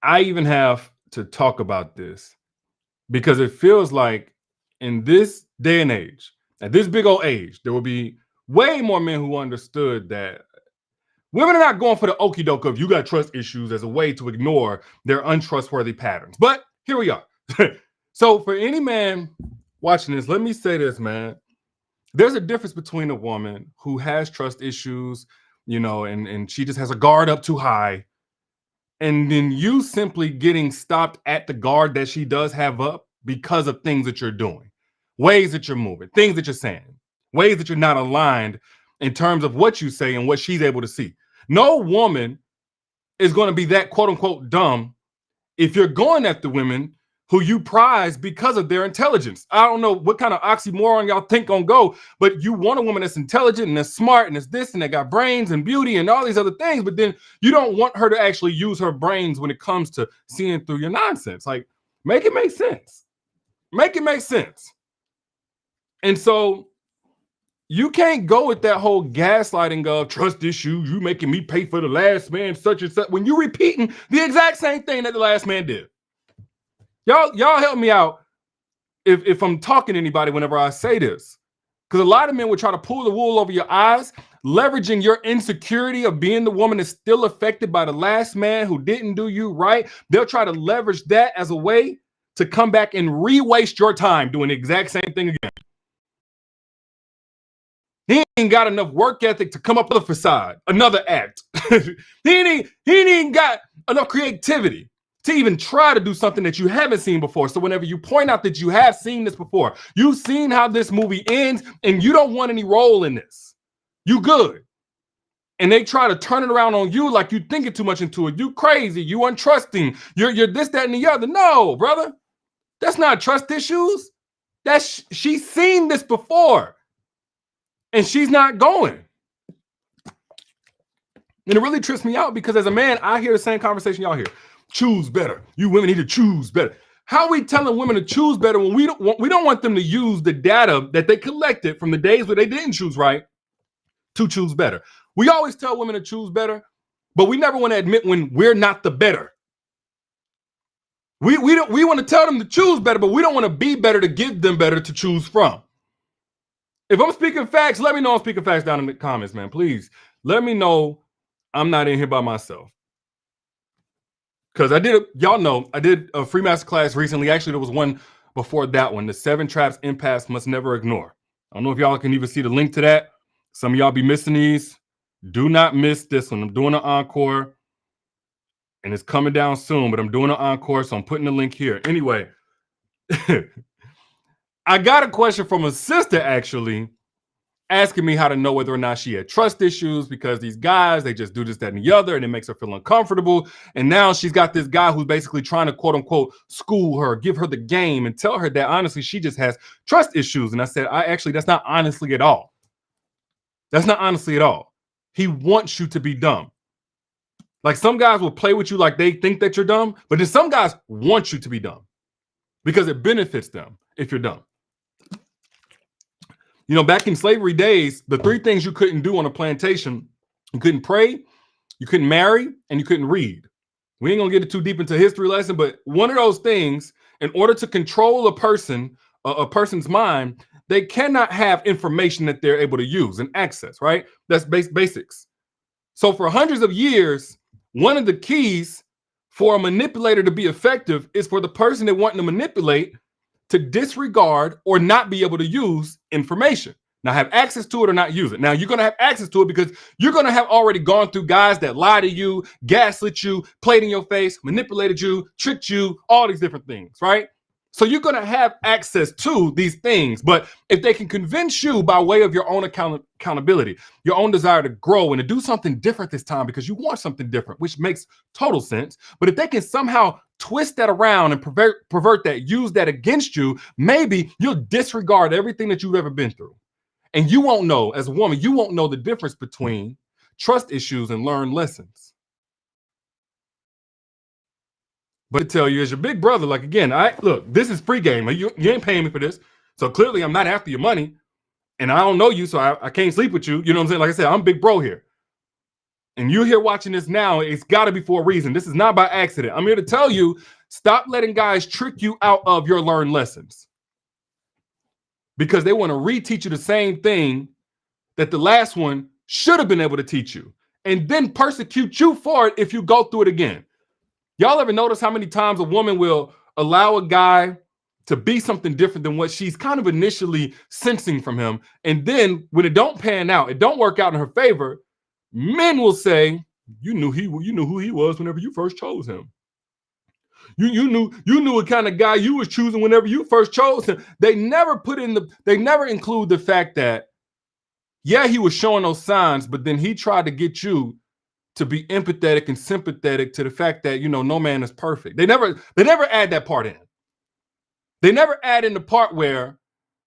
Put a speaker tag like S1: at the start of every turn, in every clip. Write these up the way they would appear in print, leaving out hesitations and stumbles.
S1: I even have to talk about this because it feels like in this day and age, at this big old age, there will be way more men who understood that women are not going for the okie doke of you got trust issues as a way to ignore their untrustworthy patterns. But here we are. So for any man watching this, let me say this, man. There's a difference between a woman who has trust issues, and she just has a guard up too high, and then you simply getting stopped at the guard that she does have up because of things that you're doing, ways that you're moving, things that you're saying, ways that you're not aligned in terms of what you say and what she's able to see. No woman is going to be that quote unquote dumb if you're going after women who you prize because of their intelligence. I don't know what kind of oxymoron y'all think on go, but you want a woman that's intelligent and that's smart and that's this and that got brains and beauty and all these other things, but then you don't want her to actually use her brains when it comes to seeing through your nonsense. Like, make it make sense. Make it make sense. And so you can't go with that whole gaslighting of trust issues, you making me pay for the last man, such and such, when you're repeating the exact same thing that the last man did. Y'all help me out if I'm talking to anybody whenever I say this. Because a lot of men will try to pull the wool over your eyes, leveraging your insecurity of being the woman that's still affected by the last man who didn't do you right. They'll try to leverage that as a way to come back and re-waste your time doing the exact same thing again. He ain't got enough work ethic to come up with a facade, another act. he ain't even got enough creativity to even try to do something that you haven't seen before. So whenever you point out that you have seen this before, you've seen how this movie ends and you don't want any role in this. You good. And they try to turn it around on you like you thinking too much into it. You crazy, you untrusting, you're this, that, and the other. No, brother. That's not trust issues. She's seen this before. And she's not going. And it really trips me out because as a man, I hear the same conversation y'all hear. Choose better. You women need to choose better. How are we telling women to choose better when we don't want them to use the data that they collected from the days where they didn't choose right to choose better? We always tell women to choose better, but we never want to admit when we're not the better. We want to tell them to choose better, but we don't want to be better to give them better to choose from. If I'm speaking facts, let me know I'm speaking facts down in the comments, man. Please let me know I'm not in here by myself. Because y'all know, I did a free masterclass recently. Actually, there was one before that one, the 7 traps empaths must never ignore. I don't know if y'all can even see the link to that. Some of y'all be missing these. Do not miss this one. I'm doing an encore. And it's coming down soon, but I'm doing an encore, so I'm putting the link here. Anyway, I got a question from a sister, actually, asking me how to know whether or not she had trust issues because these guys, they just do this, that, and the other, and it makes her feel uncomfortable. And now she's got this guy who's basically trying to, quote unquote, school her, give her the game, and tell her that, honestly, she just has trust issues. And I said, that's not honestly at all. That's not honestly at all. He wants you to be dumb. Like, some guys will play with you like they think that you're dumb, but then some guys want you to be dumb because it benefits them if you're dumb. Back in slavery days, the 3 things you couldn't do on a plantation, you couldn't pray, you couldn't marry, and you couldn't read. We ain't gonna get too deep into a history lesson, but one of those things, in order to control a person's mind, they cannot have information that they're able to use and access, right? That's basics. So for hundreds of years, one of the keys for a manipulator to be effective is for the person they want to manipulate to disregard or not be able to use information. Now, have access to it or not use it. Now, you're going to have access to it because you're going to have already gone through guys that lied to you, gaslit you, played in your face, manipulated you, tricked you, all these different things, right? So you're going to have access to these things. But if they can convince you by way of your own accountability, your own desire to grow and to do something different this time because you want something different, which makes total sense. But if they can somehow twist that around and pervert that, use that against you, maybe you'll disregard everything that you've ever been through. And you won't know, as a woman, you won't know the difference between trust issues and learned lessons. But I tell you, as your big brother, like, again, look, this is free game. You ain't paying me for this. So clearly I'm not after your money. And I don't know you, so I can't sleep with you. You know what I'm saying? Like I said, I'm big bro here. and you're here watching this now, it's got to be for a reason. This is not by accident. I'm here to tell you, stop letting guys trick you out of your learned lessons, because they want to reteach you the same thing that the last one should have been able to teach you, and then persecute you for it if you go through it again. Y'all ever notice how many times a woman will allow a guy to be something different than what she's kind of initially sensing from him, and then when it don't pan out, it don't work out in her favor, men will say, you knew who he was whenever you first chose him. You knew what kind of guy you was choosing whenever you first chose him. They never include the fact that, yeah, he was showing those signs, but then he tried to get you to be empathetic and sympathetic to the fact that, no man is perfect. They never add that part in. They never add in the part where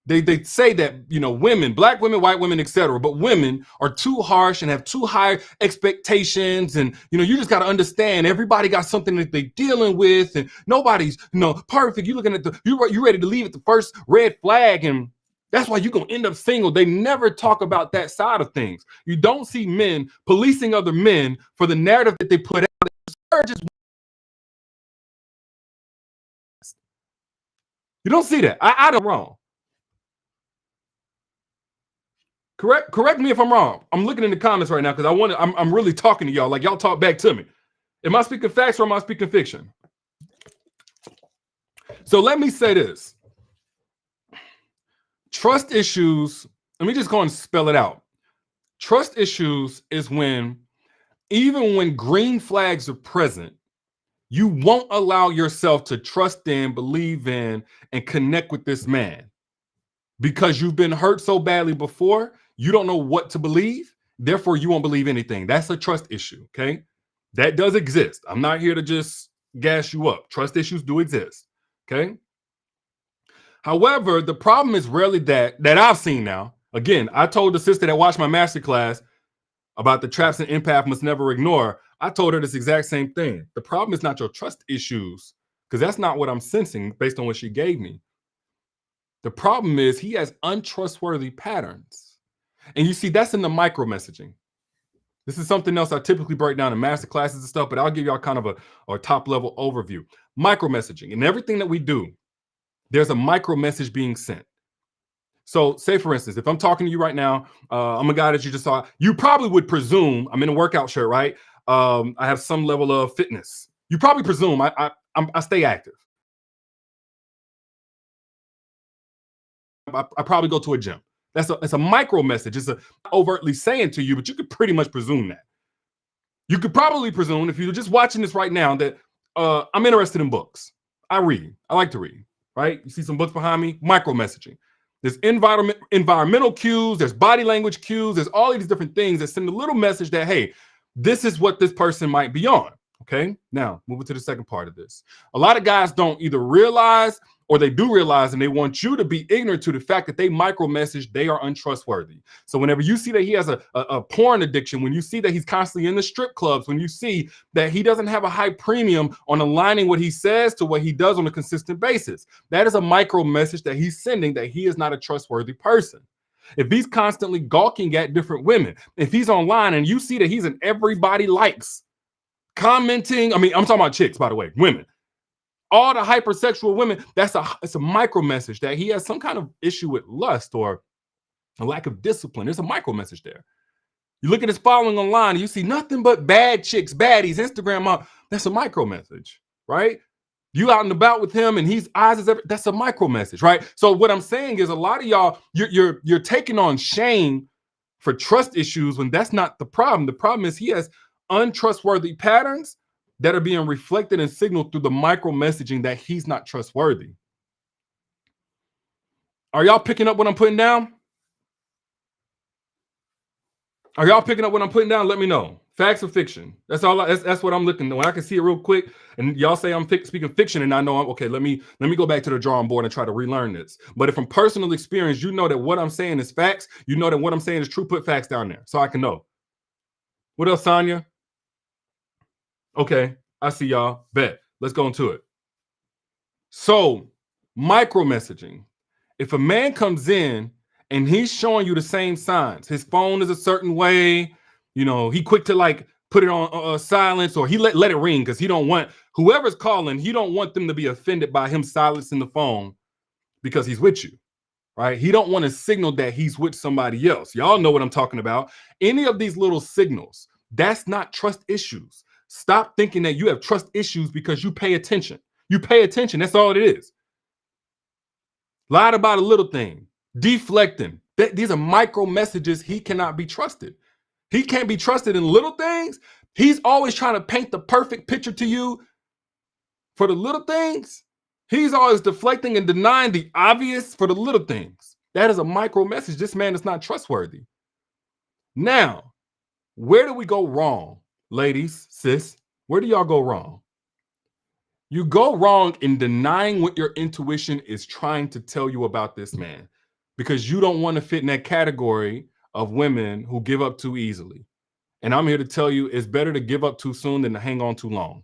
S1: they say that, women, black women, white women, etc., but women are too harsh and have too high expectations. And, you just got to understand, everybody got something that they're dealing with, and nobody's, perfect. You're looking at you ready to leave at the first red flag, and that's why you're going to end up single. They never talk about that side of things. You don't see men policing other men for the narrative that they put out. You don't see that. I don't wrong. Correct me if I'm wrong. I'm looking in the comments right now because I'm really talking to y'all. Like, y'all talk back to me. Am I speaking facts or am I speaking fiction? So let me say this. Trust issues, let me just go and spell it out. Trust issues is when, even when green flags are present, you won't allow yourself to trust in, believe in, and connect with this man because you've been hurt so badly before, you don't know what to believe. Therefore, you won't believe anything. That's a trust issue, okay? That does exist. I'm not here to just gas you up. Trust issues do exist, okay? However, the problem is rarely that I've seen now. Again, I told the sister that watched my masterclass about the traps an empath must never ignore. I told her this exact same thing. The problem is not your trust issues, because that's not what I'm sensing based on what she gave me. The problem is he has untrustworthy patterns. And you see, that's in the micro messaging. This is something else I typically break down in master classes and stuff, but I'll give y'all kind of a top level overview. Micro messaging. In everything that we do, there's a micro message being sent. So say, for instance, if I'm talking to you right now, I'm a guy that you just saw, you probably would presume I'm in a workout shirt, right? I have some level of fitness. You probably presume I stay active. I probably go to a gym. It's a micro message. It's a overtly saying to you, but you could pretty much presume that. You could probably presume, if you're just watching this right now, that I'm interested in books. I read. I like to read, right? You see some books behind me, micro messaging. There's environmental cues, there's body language cues, there's all these different things that send a little message that, hey, this is what this person might be on. Okay, now moving to the second part of this. A lot of guys don't either realize, or they do realize, and they want you to be ignorant to the fact that they micro message, they are untrustworthy. So whenever you see that he has a porn addiction, when you see that he's constantly in the strip clubs, when you see that he doesn't have a high premium on aligning what he says to what he does on a consistent basis, that is a micro message that he's sending that he is not a trustworthy person. If he's constantly gawking at different women, if he's online and you see that he's an everybody likes, commenting, I'm talking about chicks, by the way, women, all the hypersexual women, it's a micro message that he has some kind of issue with lust or a lack of discipline. There's a micro message there. You look at his following online and you see nothing but bad chicks, baddies, Instagram, that's a micro message, right? You out and about with him and he's that's a micro message, right? So what I'm saying is, a lot of y'all, you're taking on shame for trust issues when that's not the problem. The problem is he has untrustworthy patterns that are being reflected and signaled through the micro messaging that he's not trustworthy. Are y'all picking up what I'm putting down? Are y'all picking up what I'm putting down? Let me know. Facts or fiction? That's all. That's what I'm looking. When I can see it real quick, and y'all say I'm speaking fiction, and I know I'm okay. Let me go back to the drawing board and try to relearn this. But if from personal experience, you know that what I'm saying is facts. You know that what I'm saying is true. Put facts down there so I can know. What else, Sonya? Okay, I see y'all. Bet. Let's go into it. So, micro messaging. If a man comes in and he's showing you the same signs, his phone is a certain way, he quick to like put it on silence, or he let it ring because he don't want whoever's calling, he don't want them to be offended by him silencing the phone because he's with you, right? He don't want to signal that he's with somebody else. Y'all know what I'm talking about. Any of these little signals, that's not trust issues. Stop thinking that you have trust issues because you pay attention. You pay attention. That's all it is. Lied about a little thing, deflecting. These are micro messages. He cannot be trusted. He can't be trusted in little things. He's always trying to paint the perfect picture to you for the little things. He's always deflecting and denying the obvious for the little things. That is a micro message. This man is not trustworthy. Now, where do we go wrong, ladies, sis? Where do y'all go wrong? You go wrong in denying what your intuition is trying to tell you about this man because you don't want to fit in that category of women who give up too easily. And I'm here to tell you it's better to give up too soon than to hang on too long.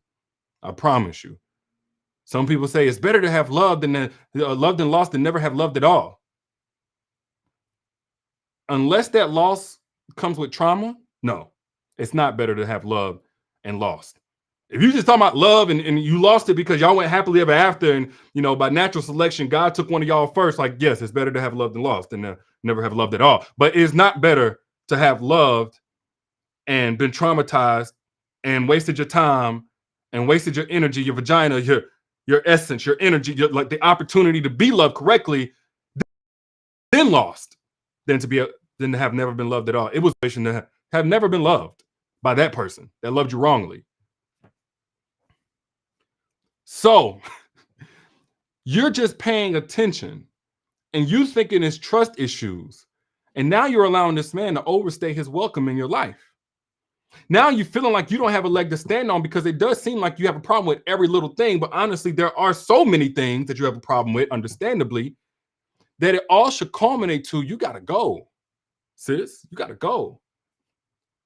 S1: I promise you. Some people say it's better to have loved than loved and lost than never have loved at all. Unless that loss comes with trauma, no, it's not better to have loved and lost. If you just talking about love and you lost it because y'all went happily ever after, and by natural selection, God took one of y'all first, like, yes, it's better to have loved and lost than to never have loved at all. But it's not better to have loved and been traumatized and wasted your time and wasted your energy, your vagina, your essence, your energy, like the opportunity to be loved correctly, then lost, than to have never been loved at all. It was a situation to have never been loved by that person that loved you wrongly. So you're just paying attention and you thinking it's trust issues. And now you're allowing this man to overstay his welcome in your life. Now you're feeling like you don't have a leg to stand on because it does seem like you have a problem with every little thing. But honestly, there are so many things that you have a problem with, understandably, that it all should culminate to you got to go, sis. You got to go.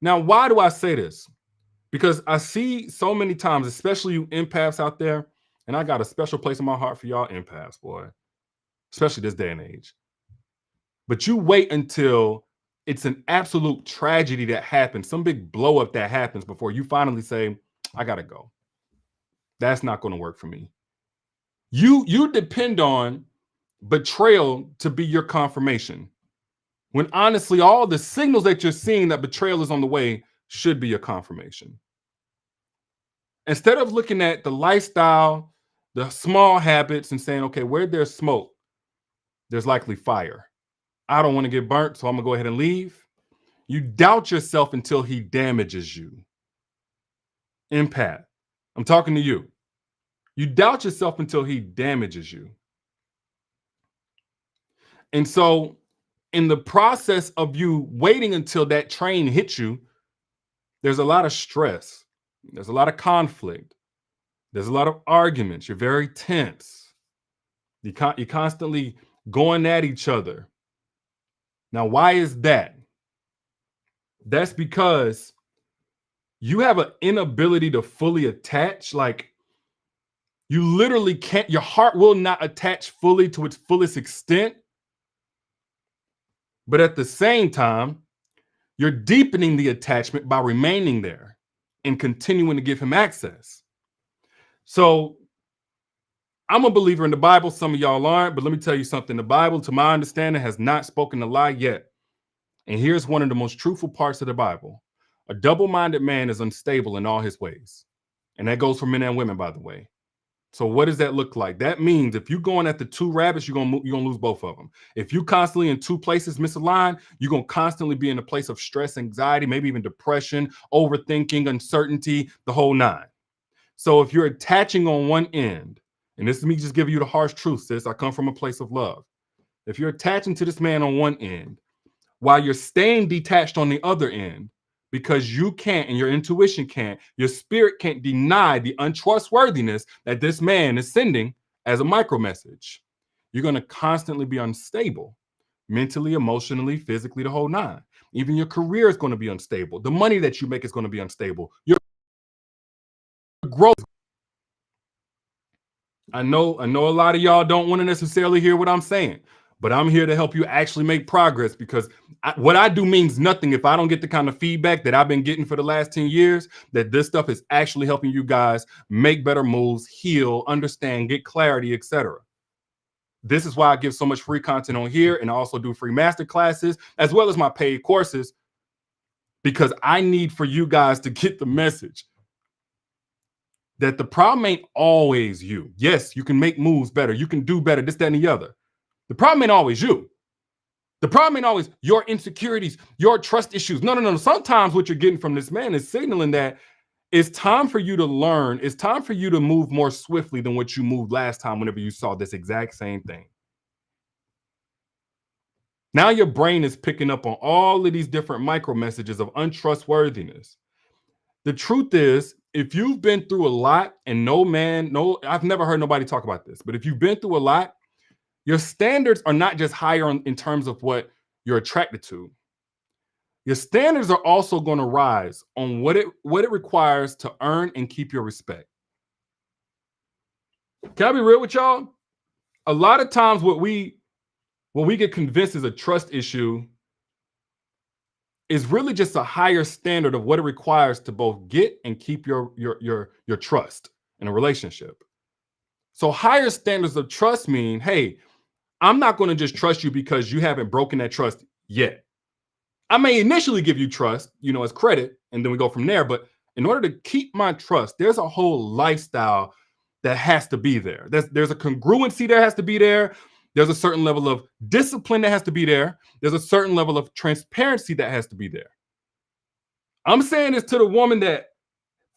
S1: Now, why do I say this? Because I see so many times, especially you empaths out there, and I got a special place in my heart for y'all empaths, boy, especially this day and age. But you wait until it's an absolute tragedy that happens, some big blow up that happens before you finally say, I got to go. That's not going to work for me. You depend on betrayal to be your confirmation, when honestly, all the signals that you're seeing that betrayal is on the way should be your confirmation. Instead of looking at the lifestyle, the small habits, and saying, okay, where there's smoke, there's likely fire. I don't want to get burnt, so I'm going to go ahead and leave. You doubt yourself until he damages you. Empath, I'm talking to you. You doubt yourself until he damages you. And so in the process of you waiting until that train hits you, there's a lot of stress. There's a lot of conflict. There's a lot of arguments. You're very tense. You're constantly going at each other. Now, why is that? That's because you have an inability to fully attach. Like, you literally can't, your heart will not attach fully to its fullest extent. But at the same time, you're deepening the attachment by remaining there and continuing to give him access. So I'm a believer in the Bible. Some of y'all aren't, but let me tell you something. The Bible, to my understanding, has not spoken a lie yet. And here's one of the most truthful parts of the Bible. A double-minded man is unstable in all his ways. And that goes for men and women, by the way. So what does that look like? That means if you're going at the two rabbits, you're gonna lose both of them. If you constantly in two places misaligned, you're gonna constantly be in a place of stress, anxiety, maybe even depression, overthinking, uncertainty, the whole nine. So if you're attaching on one end, and this is me just giving you the harsh truth, sis, I come from a place of love. If you're attaching to this man on one end, while you're staying detached on the other end, because you can't, and your intuition can't, your spirit can't deny the untrustworthiness that this man is sending as a micro message, you're going to constantly be unstable, mentally, emotionally, physically, the whole nine. Even your career is going to be unstable. The money that you make is going to be unstable. Your growth. I know a lot of y'all don't want to necessarily hear what I'm saying, but I'm here to help you actually make progress, because what I do means nothing if I don't get the kind of feedback that I've been getting for the last 10 years, that this stuff is actually helping you guys make better moves, heal, understand, get clarity, etc. This is why I give so much free content on here, and I also do free master classes as well as my paid courses, because I need for you guys to get the message that the problem ain't always you. Yes, you can make moves better, you can do better, this, that, and the other. The problem ain't always you. The problem ain't always your insecurities, your trust issues. No, no, no. Sometimes what you're getting from this man is signaling that it's time for you to learn. It's time for you to move more swiftly than what you moved last time whenever you saw this exact same thing. Now your brain is picking up on all of these different micro messages of untrustworthiness. The truth is, if you've been through a lot, and I've never heard nobody talk about this, but if you've been through a lot, your standards are not just higher in terms of what you're attracted to. Your standards are also going to rise on what it requires to earn and keep your respect. Can I be real with y'all? A lot of times what we get convinced is a trust issue is really just a higher standard of what it requires to both get and keep your trust in a relationship. So higher standards of trust mean, hey, I'm not going to just trust you because you haven't broken that trust yet. I may initially give you trust, as credit, and then we go from there. But in order to keep my trust, there's a whole lifestyle that has to be there. There's a congruency that has to be there. There's a certain level of discipline that has to be there. There's a certain level of transparency that has to be there. I'm saying this to the woman that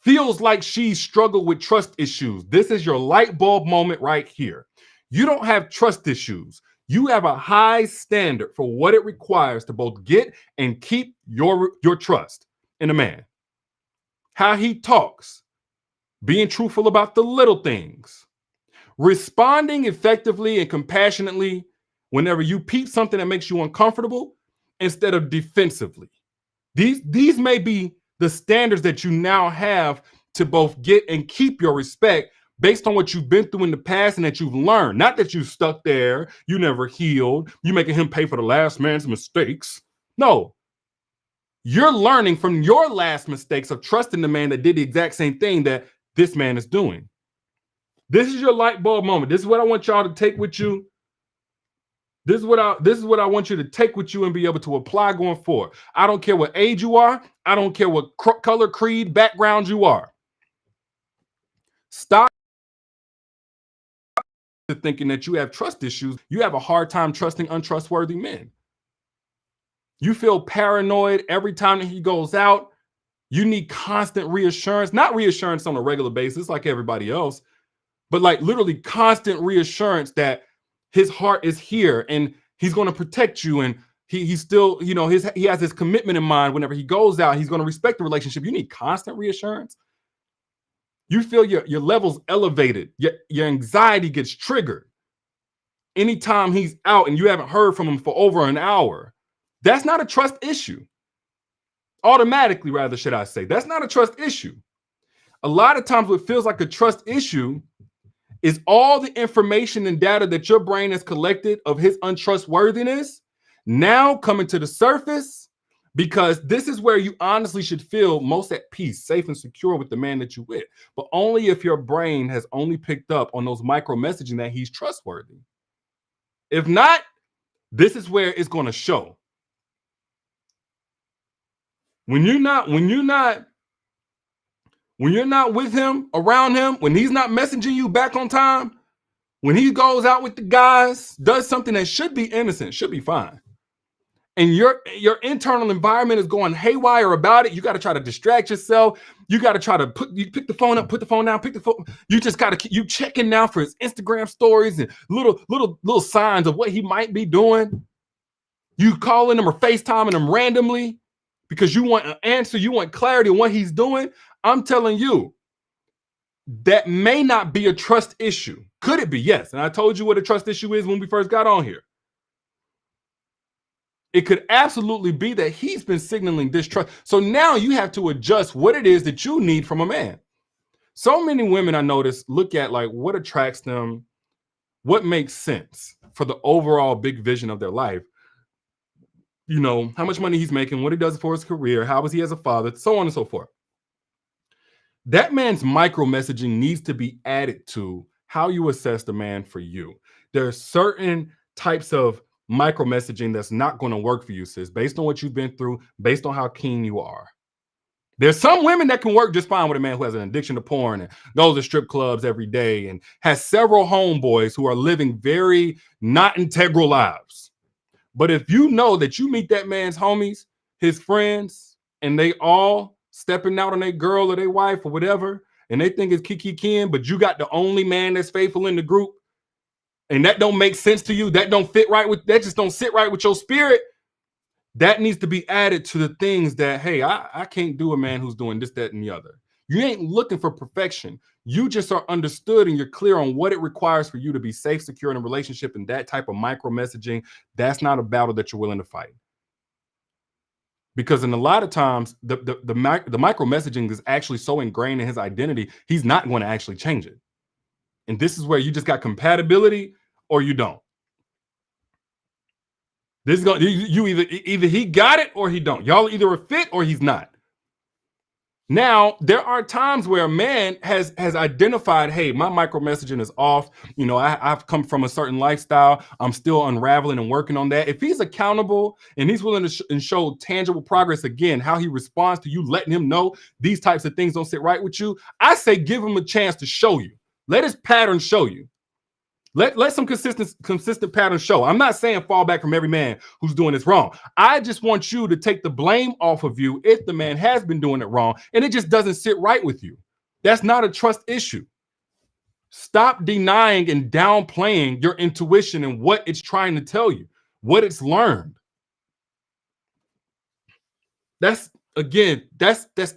S1: feels like she struggled with trust issues. This is your light bulb moment right here. You don't have trust issues. You have a high standard for what it requires to both get and keep your trust in a man. How he talks, being truthful about the little things, responding effectively and compassionately whenever you peep something that makes you uncomfortable instead of defensively. These may be the standards that you now have to both get and keep your respect based on what you've been through in the past and that you've learned. Not that you stuck there, you never healed, you making him pay for the last man's mistakes. No, you're learning from your last mistakes of trusting the man that did the exact same thing that this man is doing. This is your light bulb moment. This is what I want y'all to take with you. This is what I want you to take with you and be able to apply going forward. I don't care what age you are. I don't care what color, creed, background you are. Stop thinking that you have trust issues. You have a hard time trusting untrustworthy men. You feel paranoid every time that he goes out. You need constant reassurance, not reassurance on a regular basis like everybody else, but like literally constant reassurance that his heart is here and he's going to protect you, and he's still, he has his commitment in mind. Whenever he goes out, he's going to respect the relationship. You need constant reassurance. You feel your levels elevated. Your anxiety gets triggered anytime he's out and you haven't heard from him for over an hour. That's not a trust issue. Automatically, rather, should I say. That's not a trust issue. A lot of times what feels like a trust issue is all the information and data that your brain has collected of his untrustworthiness now coming to the surface, because this is where you honestly should feel most at peace, safe and secure with the man that you're with. But only if your brain has only picked up on those micro messaging that he's trustworthy. If not, this is where it's going to show. When you're not with him, around him, when he's not messaging you back on time, when he goes out with the guys, does something that should be innocent, should be fine, and your internal environment is going haywire about it, you got to try to distract yourself. You got to try to pick the phone up, put the phone down, pick the phone. You just got to keep you checking now for his Instagram stories and little signs of what he might be doing. You calling him or FaceTiming him randomly because you want an answer, you want clarity on what he's doing. I'm telling you, that may not be a trust issue. Could it be? Yes. And I told you what a trust issue is when we first got on here. It could absolutely be that he's been signaling distrust. So now you have to adjust what it is that you need from a man. So many women, I notice, look at like what attracts them, what makes sense. for the overall big vision of their life. You know, how much money he's making, what he does for his career, how is he as a father, so on and so forth. That man's micro messaging needs to be added to how you assess the man for you. There are certain types of micro messaging that's not going to work for you, sis, based on what you've been through, based on how keen you are. There's some women that can work just fine with a man who has an addiction to porn and goes to strip clubs every day and has several homeboys who are living very not integral lives. But if you know that you meet that man's homies, his friends, and they all stepping out on their girl or their wife or whatever, and they think it's Kiki Ken, but you got the only man that's faithful in the group, and that don't make sense to you, that don't fit right with, that just don't sit right with your spirit, that needs to be added to the things that, hey, I can't do a man who's doing this, that, and the other. You ain't looking for perfection. You just are understood and you're clear on what it requires for you to be safe, secure in a relationship, and that type of micro messaging, that's not a battle that you're willing to fight. Because in a lot of times, the micro messaging is actually so ingrained in his identity, he's not going to actually change it. And this is where you just got compatibility or you don't. This is going you either he got it or he don't. Y'all either a fit or he's not. Now, there are times where a man has identified, hey, my micro messaging is off. You know, I've come from a certain lifestyle. I'm still unraveling and working on that. If he's accountable and he's willing to show tangible progress, again, how he responds to you, letting him know these types of things don't sit right with you, I say give him a chance to show you. Let his pattern show you. Let some consistent patterns show. I'm not saying fall back from every man who's doing this wrong. I just want you to take the blame off of you if the man has been doing it wrong and it just doesn't sit right with you. That's not a trust issue. Stop denying and downplaying your intuition and what it's trying to tell you, what it's learned. That's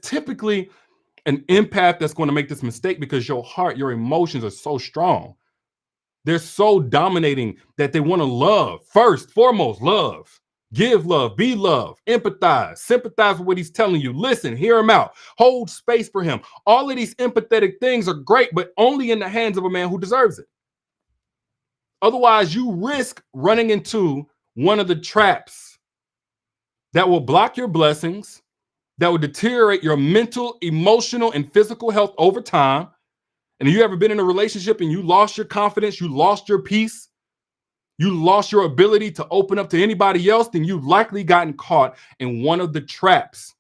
S1: typically an empath that's going to make this mistake because your heart, your emotions are so strong. They're so dominating that they want to love. First, foremost, love. Give love, be love, empathize, sympathize with what he's telling you. Listen, hear him out, hold space for him. All of these empathetic things are great, but only in the hands of a man who deserves it. Otherwise, you risk running into one of the traps that will block your blessings, that will deteriorate your mental, emotional, and physical health over time. And have you ever been in a relationship and you lost your confidence, you lost your peace, you lost your ability to open up to anybody else, then you've likely gotten caught in one of the traps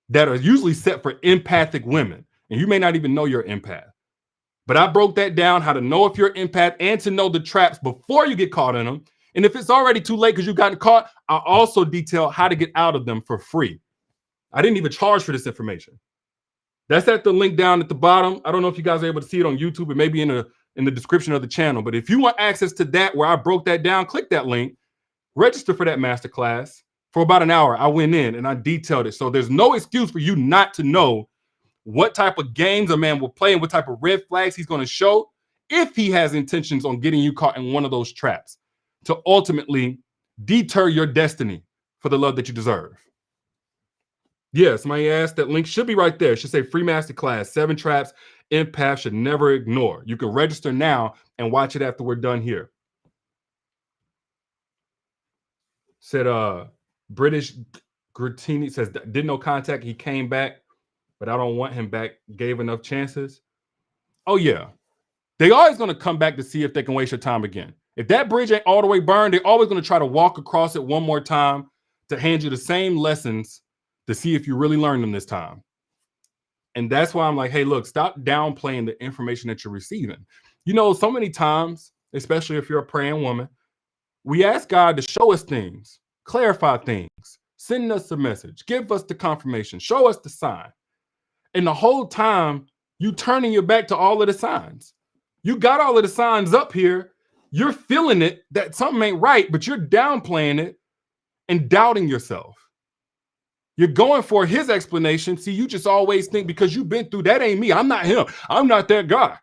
S1: that are usually set for empathic women. And you may not even know you're an empath. But I broke that down, how to know if you're an empath and to know the traps before you get caught in them. And if it's already too late because you've gotten caught, I'll also detail how to get out of them for free. I didn't even charge for this information. That's at the link down at the bottom. I don't know if you guys are able to see it on YouTube. It may be in the description of the channel. But if you want access to that, where I broke that down, click that link, register for that masterclass. For about an hour, I went in and I detailed it. So there's no excuse for you not to know what type of games a man will play and what type of red flags he's going to show if he has intentions on getting you caught in one of those traps to ultimately deter your destiny for the love that you deserve. Yeah, somebody asked, that link should be right there. It should say free masterclass, 7 traps empaths should never ignore. You can register now and watch it after we're done here. Said British Gratini says, did no contact. He came back, but I don't want him back. Gave enough chances. Oh, yeah. They always going to come back to see if they can waste your time again. If that bridge ain't all the way burned, they're always going to try to walk across it one more time to hand you the same lessons to see if you really learned them this time. And that's why I'm like, hey, look, stop downplaying the information that you're receiving. You know, so many times, especially if you're a praying woman, we ask God to show us things, clarify things, send us a message, give us the confirmation, show us the sign. And the whole time, you turning your back to all of the signs. You got all of the signs up here. You're feeling it that something ain't right, but you're downplaying it and doubting yourself. You're going for his explanation. See, you just always think because you've been through, that ain't me. I'm not him. I'm not that guy.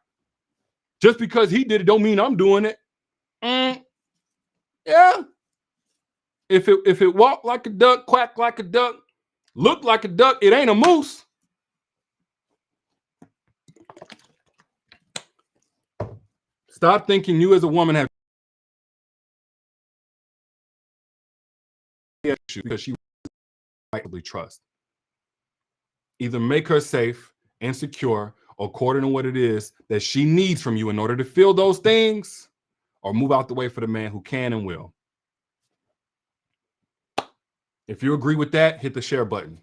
S1: Just because he did it don't mean I'm doing it. Yeah. If it walked like a duck, quack like a duck, look like a duck, it ain't a moose. Stop thinking you as a woman have issue because she rightfully trusts. Either make her safe and secure according to what it is that she needs from you in order to feel those things, or move out the way for the man who can and will. If you agree with that, hit the share button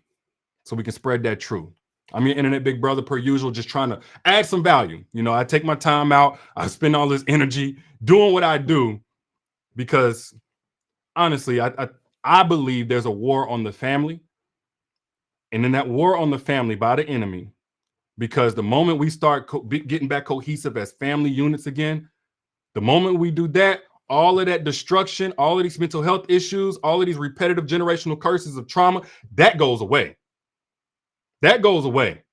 S1: so we can spread that truth. I'm your internet big brother per usual, just trying to add some value. You know, I take my time out. I spend all this energy doing what I do because honestly, I believe there's a war on the family. And in that war on the family by the enemy, because the moment we start getting back cohesive as family units again, the moment we do that, all of that destruction, all of these mental health issues, all of these repetitive generational curses of trauma, that goes away. That goes away.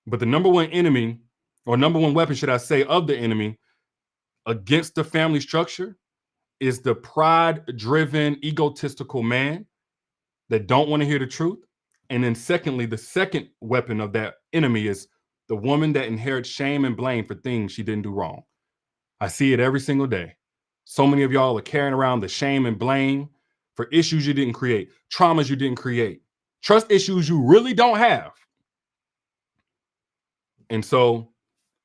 S1: But the number one enemy, or number one weapon, should I say, of the enemy against the family structure is the pride-driven, egotistical man that don't want to hear the truth. And then secondly, the second weapon of that enemy is the woman that inherits shame and blame for things she didn't do wrong. I see it every single day. So many of y'all are carrying around the shame and blame for issues you didn't create, traumas you didn't create, trust issues you really don't have. And so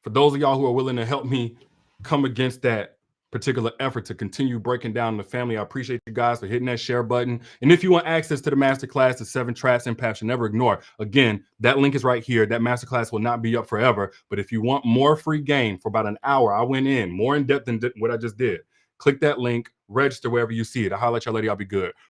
S1: for those of y'all who are willing to help me come against that particular effort to continue breaking down the family, I appreciate you guys for hitting that share button. And if you want access to the masterclass, the 7 traps impact you never ignore, again, that link is right here. That masterclass will not be up forever. But if you want more free game for about an hour, I went in more in depth than what I just did. Click that link, register wherever you see it. I'll holler at y'all later. I'll be good.